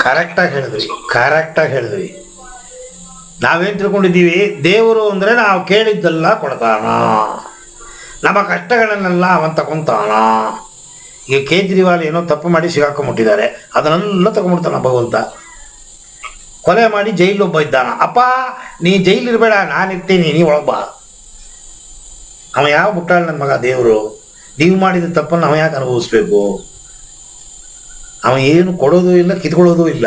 ಕರೆಕ್ಟಾಗಿ ಹೇಳಿದ್ವಿ. ನಾವೇನು ತಿಳ್ಕೊಂಡಿದ್ದೀವಿ, ದೇವರು ಅಂದರೆ ನಾವು ಕೇಳಿದ್ದೆಲ್ಲ ಕೊಡ್ತಾನ, ನಮ್ಮ ಕಷ್ಟಗಳನ್ನೆಲ್ಲ ಅವನ್ ತಗೊತಾನ. ಈಗ ಕೇಜ್ರಿವಾಲ್ ಏನೋ ತಪ್ಪು ಮಾಡಿ ಸಿಗಾಕೊಂಬಿಟ್ಟಿದ್ದಾರೆ, ಅದನ್ನೆಲ್ಲ ತಗೊಂಡ್ಬಿಡ್ತಾನ ಭಗವಂತ. ಕೊಲೆ ಮಾಡಿ ಜೈಲೊಬ್ಬ ಇದ್ದಾನ, ಅಪ್ಪ ನೀ ಜೈಲಿರಬೇಡ, ನಾನಿರ್ತೀನಿ, ನೀ ಒಳಬ್ಬ. ಅವ ಯಾವ ಬಿಟ್ಟಾಳ ನನ್ನ ಮಗ ದೇವರು? ನೀವು ಮಾಡಿದ ತಪ್ಪನ್ನು ಅವ ಯಾಕೆ ಅನುಭವಿಸ್ಬೇಕು? ಅವ ಏನು ಕೊಡೋದು ಇಲ್ಲ, ಕಿತ್ಕೊಳ್ಳೋದು ಇಲ್ಲ.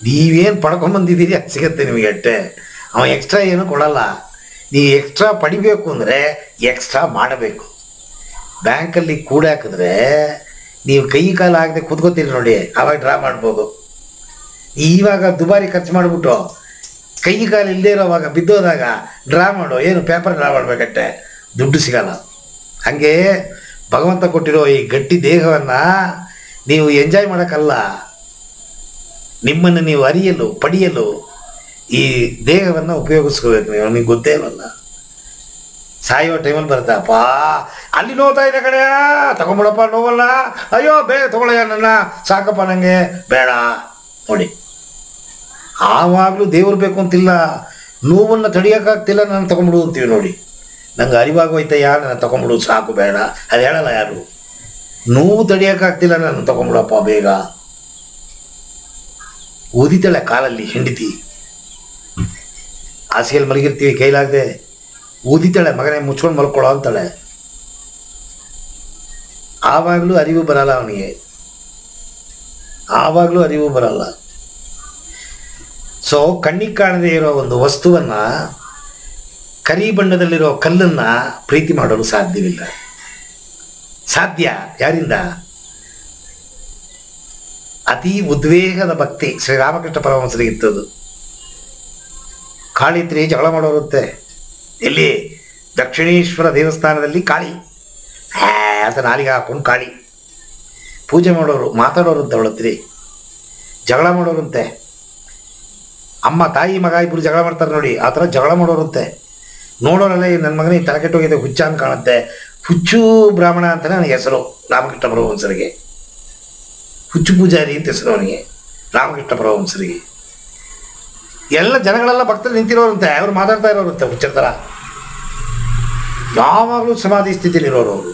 ನೀವೇನು ಪಡ್ಕೊಂಬಂದಿದ್ದೀರಿ ಅದು ಸಿಗತ್ತೆ ನಿಮಗೆ ಅಷ್ಟೇ. ಅವ ಎಕ್ಸ್ಟ್ರಾ ಏನು ಕೊಡಲ್ಲ. ನೀವು ಎಕ್ಸ್ಟ್ರಾ ಪಡಿಬೇಕು ಅಂದರೆ ಎಕ್ಸ್ಟ್ರಾ ಮಾಡಬೇಕು. ಬ್ಯಾಂಕಲ್ಲಿ ಕೂಡ ಹಾಕಿದ್ರೆ ನೀವು ಕೈ ಕಾಲು ಆಗದೆ ಕೂತ್ಕೋತೀರಿ ನೋಡಿ, ಆವಾಗ ಡ್ರಾ ಮಾಡ್ಬೋದು. ಇವಾಗ ದುಬಾರಿ ಖರ್ಚು ಮಾಡಿಬಿಟ್ಟು ಕೈ ಕಾಲು ಇಲ್ಲದೇ ಇರೋವಾಗ ಬಿದ್ದೋದಾಗ ಡ್ರಾ ಮಾಡೋ, ಏನು ಪೇಪರ್ ಡ್ರಾ ಮಾಡಬೇಕಟ್ಟೆ, ದುಡ್ಡು ಸಿಗಲ್ಲ. ಹಾಗೆ ಭಗವಂತ ಕೊಟ್ಟಿರೋ ಈ ಗಟ್ಟಿ ದೇಹವನ್ನು ನೀವು ಎಂಜಾಯ್ ಮಾಡೋಕ್ಕಲ್ಲ, ನಿಮ್ಮನ್ನು ನೀವು ಅರಿಯಲು ಪಡೆಯಲು ಈ ದೇಹವನ್ನು ಉಪಯೋಗಿಸ್ಕೋಬೇಕು. ನೀವು ನಿಮಗೆ ಗೊತ್ತೇ ಇಲ್ಲಲ್ಲ, ಸಾಯೋ ಟೈಮಲ್ಲಿ ಬರ್ತಪ್ಪ ಅಲ್ಲಿ ನೋವ್ತಾ ಇದೆ ಕಡೆ, ತಗೊಂಬಿಡಪ್ಪ ನೋವಲ್ಲ, ಅಯ್ಯೋ ಬೇಗ ತಗೊಳ್ಳಯ್ಯ ನನ್ನ, ಸಾಕಪ್ಪ ನನಗೆ ಬೇಡ ನೋಡಿ. ಆವಾಗಲೂ ದೇವ್ರು ಬೇಕು ಅಂತಿಲ್ಲ, ನೋವನ್ನು ತಡೆಯೋಕ್ಕಾಗ್ತಿಲ್ಲ, ನಾನು ತಗೊಂಬಿಡು ಅಂತೀವಿ ನೋಡಿ. ನಂಗೆ ಅರಿವಾಗೋಯ್ತಯ್ಯ, ನಾನು ತಗೊಂಬಿಡು ಸಾಕು ಬೇಡ, ಅದು ಹೇಳಲ್ಲ ಯಾರು. ನೋವು ತಡೆಯೋಕ್ಕಾಗ್ತಿಲ್ಲ, ನಾನು ತಗೊಂಬಿಡಪ್ಪ ಬೇಗ. ಓದಿತಾಳೆ ಕಾಲಲ್ಲಿ ಹೆಂಡತಿ, ಹಾಸಿಗೆಯಲ್ಲಿ ಮಲಗಿರ್ತೀವಿ ಕೈಲಾಗದೆ, ಓದಿತಾಳೆ ಮಗನೇ ಮುಚ್ಕೊಂಡು ಮಲ್ಕೊಳ್ಳೋ ಅಂತಾಳೆ. ಆವಾಗಲೂ ಅರಿವು ಬರಲ್ಲ ಅವನಿಗೆ, ಆವಾಗಲೂ ಅರಿವು ಬರಲ್ಲ. ಸೊ ಕಣ್ಣಿಗೆ ಕಾಣದೇ ಇರೋ ಒಂದು ವಸ್ತುವನ್ನು, ಕರಿ ಬಣ್ಣದಲ್ಲಿರೋ ಕಲ್ಲನ್ನು ಪ್ರೀತಿ ಮಾಡಲು ಸಾಧ್ಯವಿಲ್ಲ. ಸಾಧ್ಯ ಯಾರಿಂದ? ಅತಿ ಉದ್ವೇಗದ ಭಕ್ತಿ. ಶ್ರೀರಾಮಕೃಷ್ಣ ಪರಮಹಂಸರಿಗಿತ್ತದು. ಕಾಳಿ ಇದ್ರೆ ಜಗಳ ಮಾಡೋರುತ್ತೆ. ಎಲ್ಲಿ? ದಕ್ಷಿಣೇಶ್ವರ ದೇವಸ್ಥಾನದಲ್ಲಿ ಕಾಳಿ ಅಂತ ನಾಲಿಗೆ ಹಾಕೊಂಡು ಕಾಳಿ ಪೂಜೆ ಮಾಡೋರು, ಮಾತಾಡೋರಂತೆ ಅವಳ ಹತ್ರ, ಜಗಳ ಮಾಡೋರಂತೆ. ಅಮ್ಮ ತಾಯಿ ಮಗ ಇಬ್ಬರು ಜಗಳ ಮಾಡ್ತಾರೆ ನೋಡಿ, ಆ ಥರ ಜಗಳ ಮಾಡೋರಂತೆ. ನೋಡೋರಲ್ಲ ನನ್ನ ಮಗನಿಗೆ ತಲೆ ಕೆಟ್ಟೋಗಿದೆ, ಹುಚ್ಚ ಅಂತ ಕಾಣುತ್ತೆ, ಹುಚ್ಚು ಬ್ರಾಹ್ಮಣ ಅಂತಲೇ ನನಗೆ ಹೆಸರು ರಾಮಕೃಷ್ಣ ಪರಮಹಂಸರಿಗೆ. ಹುಚ್ಚು ಪೂಜಾರಿ ಅಂತ ಹೆಸರು ಅವನಿಗೆ, ರಾಮಕೃಷ್ಣ ಪರಮಹಂಸರಿಗೆ. ಎಲ್ಲ ಜನಗಳೆಲ್ಲ ಭಕ್ತರು ನಿಂತಿರೋರಂತೆ, ಅವ್ರು ಮಾತಾಡ್ತಾ ಇರೋರಂತೆ ಹುಚ್ಚರ ಥರ. ಯಾವಾಗಲೂ ಸಮಾಧಿ ಸ್ಥಿತಿಯಲ್ಲಿರೋರು ಅವರು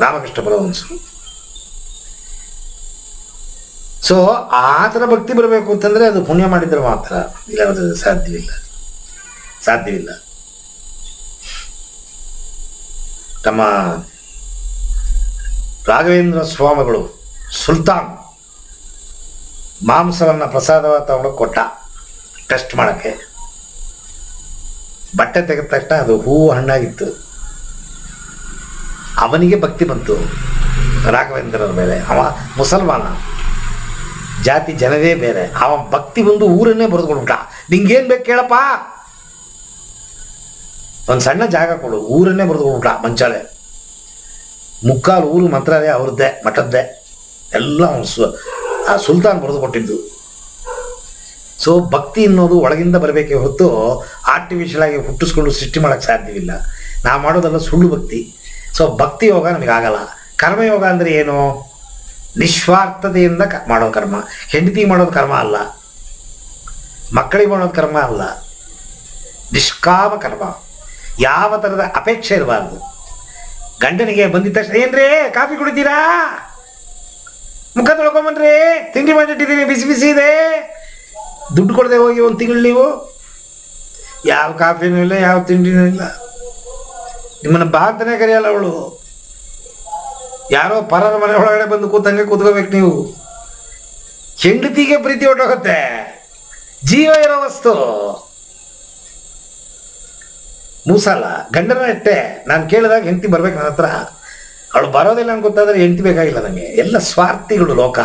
ರಾಮಕೃಷ್ಣ ಪರಮಹಂಸರು. ಸೊ ಆ ಥರ ಭಕ್ತಿ ಬರಬೇಕು ಅಂತಂದರೆ ಅದು ಪುಣ್ಯ ಮಾಡಿದರೆ ಮಾತ್ರ, ಇಲ್ಲ ಸಾಧ್ಯವಿಲ್ಲ. ನಮ್ಮ ರಾಘವೇಂದ್ರ ಸ್ವಾಮಿಗಳು ಸುಲ್ತಾನ್ ಮಾಂಸವನ್ನು ಪ್ರಸಾದವಾಗಿ ತಗೊಂಡು ಕೊಟ್ಟ ಟೆಸ್ಟ್ ಮಾಡೋಕ್ಕೆ. ಬಟ್ಟೆ ತೆಗೆದ ತಕ್ಷಣ ಅದು ಹೂವು ಹಣ್ಣಾಗಿತ್ತು. ಅವನಿಗೆ ಭಕ್ತಿ ಬಂತು ರಾಘವೇಂದ್ರರ ಮೇಲೆ. ಅವ ಮುಸಲ್ಮಾನ, ಜಾತಿ ಜನವೇ ಬೇರೆ. ಅವ ಭಕ್ತಿ ಬಂದು ಊರನ್ನೇ ಬರೆದುಕೊಂಡ್ಬಿಟ್ಟ. ನಿಂಗೇನು ಬೇಕು ಕೇಳಪ್ಪ, ಒಂದು ಸಣ್ಣ ಜಾಗ ಕೊಡು, ಊರನ್ನೇ ಬರೆದುಕೊಂಡ್ಬಿಟ್ಟ. ಮಂಚಾಳೆ ಮುಕ್ಕಾಲು ಊರು ಮಂತ್ರಾಲಯ ಅವ್ರದ್ದೇ, ಮಠದ್ದೇ ಎಲ್ಲ ಆ ಸುಲ್ತಾನ್ ಬರೆದು ಕೊಟ್ಟಿದ್ದು. ಸೊ ಭಕ್ತಿ ಅನ್ನೋದು ಒಳಗಿಂದ ಬರಬೇಕೇ ಹೊರತು ಆರ್ಟಿಫಿಷಿಯಲ್ ಆಗಿ ಹುಟ್ಟಿಸ್ಕೊಂಡು ಸೃಷ್ಟಿ ಮಾಡೋಕ್ಕೆ ಸಾಧ್ಯವಿಲ್ಲ. ನಾವು ಮಾಡೋದೆಲ್ಲ ಸುಳ್ಳು ಭಕ್ತಿ. ಸೊ ಭಕ್ತಿ ಯೋಗ ನಮಗಾಗಲ್ಲ. ಕರ್ಮಯೋಗ ಅಂದರೆ ಏನು? ನಿಸ್ವಾರ್ಥತೆಯಿಂದ ಮಾಡೋ ಕರ್ಮ. ಹೆಂಡತಿಗೆ ಮಾಡೋದು ಕರ್ಮ ಅಲ್ಲ, ಮಕ್ಕಳಿಗೆ ಮಾಡೋದು ಕರ್ಮ ಅಲ್ಲ, ನಿಷ್ಕಾಮ ಕರ್ಮ. ಯಾವ ಥರದ ಅಪೇಕ್ಷೆ ಇರಬಾರ್ದು. ಗಂಡನಿಗೆ ಬಂದಿದ್ದ ತಕ್ಷಣ ಏನ್ರಿ ಕಾಫಿ ಕುಡಿತೀರಾ, ಮುಖ ತೊಳ್ಕೊಂಬನ್ರಿ, ತಿಂಡಿ ಮಾಡಿಟ್ಟಿದ್ದೀನಿ ಬಿಸಿ ಬಿಸಿ ಇದೆ, ದುಡ್ಡು ಕೊಡದೆ ಹೋಗಿ ಒಂದು ತಿಂಗಳು ನೀವು ಯಾವ ಕಾಫಿನೂ ಇಲ್ಲ, ಯಾವ ತಿಂಡಿನೂ ಇಲ್ಲ. ನಿಮ್ಮನ್ನು ಬಾಂತನೇ ಕರೆಯಲ್ಲ ಅವಳು. ಯಾರೋ ಪರರ ಮನೆ ಒಳಗಡೆ ಬಂದು ಕೂತಂಗೆ ಕೂತ್ಕೋಬೇಕು ನೀವು. ಹೆಂಡತಿಗೆ ಪ್ರೀತಿ ಹೊಟ್ಟೋಗುತ್ತೆ, ಜೀವ ಇರೋ ವಸ್ತು. ಮೂಸಲ್ಲ ಗಂಡನ ಅಷ್ಟೇ. ನಾನು ಕೇಳಿದಾಗ ಹೆಂಡತಿ ಬರ್ಬೇಕು ನನ್ನ ಹತ್ರ. ಅವಳು ಬರೋದಿಲ್ಲ ಅಂತ ಗೊತ್ತಾದರೆ ಹೆಂಡತಿ ಬೇಕಾಗಿಲ್ಲ ನನಗೆ. ಎಲ್ಲ ಸ್ವಾರ್ಥಿಗಳು ಲೋಕ.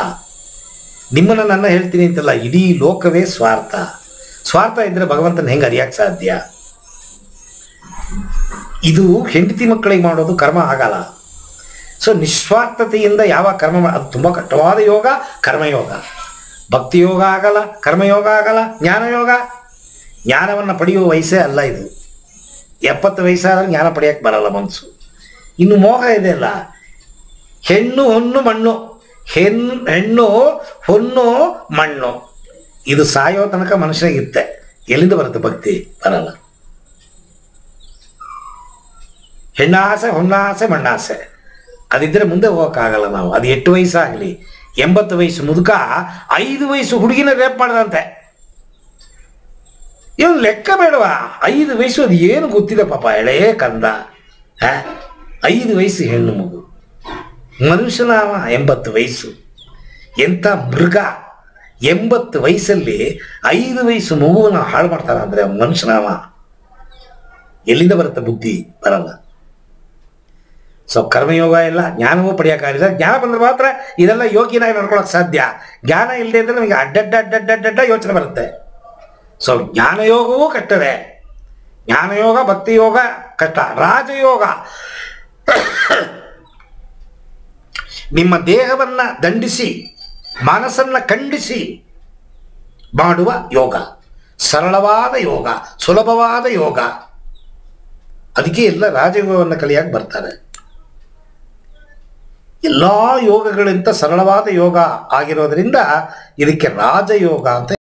ನಿಮ್ಮನ್ನು ನನ್ನ ಹೇಳ್ತೀನಿ ಅಂತಲ್ಲ, ಇಡೀ ಲೋಕವೇ ಸ್ವಾರ್ಥ. ಸ್ವಾರ್ಥ ಇದ್ದರೆ ಭಗವಂತನ ಹೆಂಗೆ ಅರಿಯಕ್ಕೆ ಸಾಧ್ಯ? ಇದು ಹೆಂಡತಿ ಮಕ್ಕಳಿಗೆ ಮಾಡೋದು ಕರ್ಮ ಆಗಲ್ಲ. ಸೊ ನಿಸ್ವಾರ್ಥತೆಯಿಂದ ಯಾವ ಕರ್ಮ ಅದು ತುಂಬ ಕಷ್ಟವಾದ ಯೋಗ, ಕರ್ಮಯೋಗ. ಭಕ್ತಿ ಯೋಗ ಆಗಲ್ಲ, ಕರ್ಮಯೋಗ ಆಗಲ್ಲ, ಜ್ಞಾನಯೋಗ. ಜ್ಞಾನವನ್ನು ಪಡೆಯುವ ವಯಸ್ಸೇ ಅಲ್ಲ ಇದು. 70 ವಯಸ್ಸಾದ್ರೆ ಜ್ಞಾನ ಪಡೆಯೋಕ್ಕೆ ಬರಲ್ಲ ಮನಸ್ಸು. ಇನ್ನು ಮೋಹ ಇದೆ ಅಲ್ಲ, ಹೆಣ್ಣು ಹೊನ್ನು ಮಣ್ಣು ಹೆಣ್ಣು ಹೊನ್ನು ಮಣ್ಣು, ಇದು ಸಾಯೋ ತನಕ ಮನುಷ್ಯನಿಗಿತ್ತೆ. ಎಲ್ಲಿಂದ ಬರುತ್ತೆ ಭಕ್ತಿ? ಬರಲ್ಲ. ಹೆಣ್ಣಾಸೆ ಹೊನ್ನಾಸೆ ಮಣ್ಣಾಸೆ ಅದಿದ್ದರೆ ಮುಂದೆ ಹೋಗೋಕ್ಕಾಗಲ್ಲ ನಾವು. ಅದು 8 ವಯಸ್ಸಾಗಲಿ 80 ವಯಸ್ಸು ಮುದುಕ 5 ವಯಸ್ಸು ಹುಡುಗಿನ ರೇಪ್ ಮಾಡಿದಂತೆ. ಇವನು ಲೆಕ್ಕ ಬೇಡವಾ? 5 ವಯಸ್ಸು, ಅದು ಏನು ಗೊತ್ತಿದೆ ಪಾಪ, ಎಳೆ ಕಂದ. 5 ವಯಸ್ಸು ಹೆಣ್ಣು ಮಗು, ಮನುಷ್ಯನಾವ 80 ವಯಸ್ಸು. ಎಂಥ ಮೃಗ! 80 ವಯಸ್ಸಲ್ಲಿ 5 ವಯಸ್ಸು ಮಗುವನ್ನು ಹಾಳು ಮಾಡ್ತಾರ ಅಂದರೆ ಮನುಷ್ಯನಾವ. ಎಲ್ಲಿಂದ ಬರುತ್ತೆ ಬುದ್ಧಿ? ಬರಲ್ಲ. ಸೊ ಕರ್ಮಯೋಗ ಎಲ್ಲ ಜ್ಞಾನವೂ ಪಡೆಯೋಕ್ಕಾಗಲಿಲ್ಲ. ಜ್ಞಾನ ಬಂದರೆ ಮಾತ್ರ ಇದೆಲ್ಲ ಯೋಗ್ಯನಾಗಿ ನಡ್ಕೊಳ್ಳೋಕೆ ಸಾಧ್ಯ. ಜ್ಞಾನ ಇಲ್ಲದೆ ಇದ್ದರೆ ನಮಗೆ ಅಡ್ಡಡ್ಡ ಯೋಚನೆ ಬರುತ್ತೆ. ಸೊ ಜ್ಞಾನಯೋಗವೂ ಕಷ್ಟವೇ. ಜ್ಞಾನಯೋಗ, ಭಕ್ತಿ ಯೋಗ ಕಷ್ಟ. ರಾಜಯೋಗ ನಿಮ್ಮ ದೇಹವನ್ನು ದಂಡಿಸಿ ಮನಸ್ಸನ್ನು ಖಂಡಿಸಿ ಮಾಡುವ ಯೋಗ, ಸರಳವಾದ ಯೋಗ, ಸುಲಭವಾದ ಯೋಗ. ಅದಕ್ಕೆ ಎಲ್ಲ ರಾಜಯೋಗವನ್ನು ಕಲಿಯಾಗಿ ಬರ್ತಾರೆ. ಎಲ್ಲ ಯೋಗಗಳಿಂದ ಸರಳವಾದ ಯೋಗ ಆಗಿರೋದ್ರಿಂದ ಇದಕ್ಕೆ ರಾಜಯೋಗ ಅಂತ